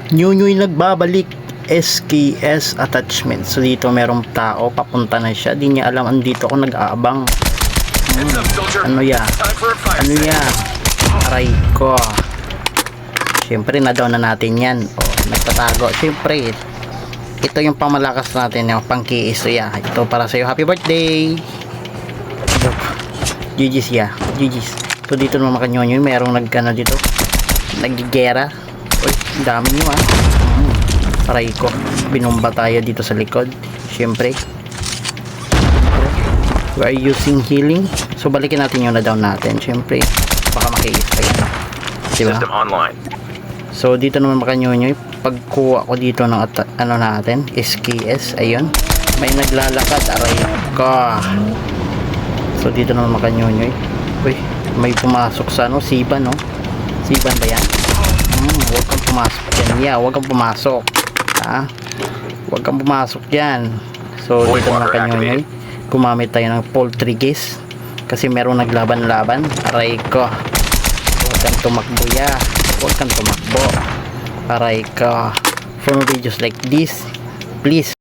Nyunyuy nagbabalik, SKS attachment. So dito merong tao, papunta na siya, di niya alam, andito ako nag-aabang. Ano ya? Ano ya? Aray ko. Siyempre na down na natin yan. Nagtatago. Siyempre ito yung pamalakas natin, yung pangkiis. So yeah, ito para sa'yo. Happy birthday. GG's ya. GG's. So dito naman makanyonyo, merong nagkano dito, nagigera. Uy, dami nyo ah. Aray ko, binomba tayo dito sa likod. Siyempre we are using healing. So balikin natin yung na-down natin. Siyempre baka makiis pa yan, diba? System online. So dito naman makanyonyo, pagkuha ko dito ng ano natin, SKS, ayun, may naglalakad. Aray ko. So dito naman makanyonyo, uy, may pumasok sa ano, Siban, no? Siban ba yan? Huwag kang pumasok dyan. Yeah, huwag kang pumasok. Huwag kang pumasok dyan. So dito naman makanyonyo, gumamit tayo ng poltergeist kasi merong naglaban-laban. Aray ko. Huwag kang tumakbo ya. Huwag kang tumakbo. Aray ko. For more videos like this, please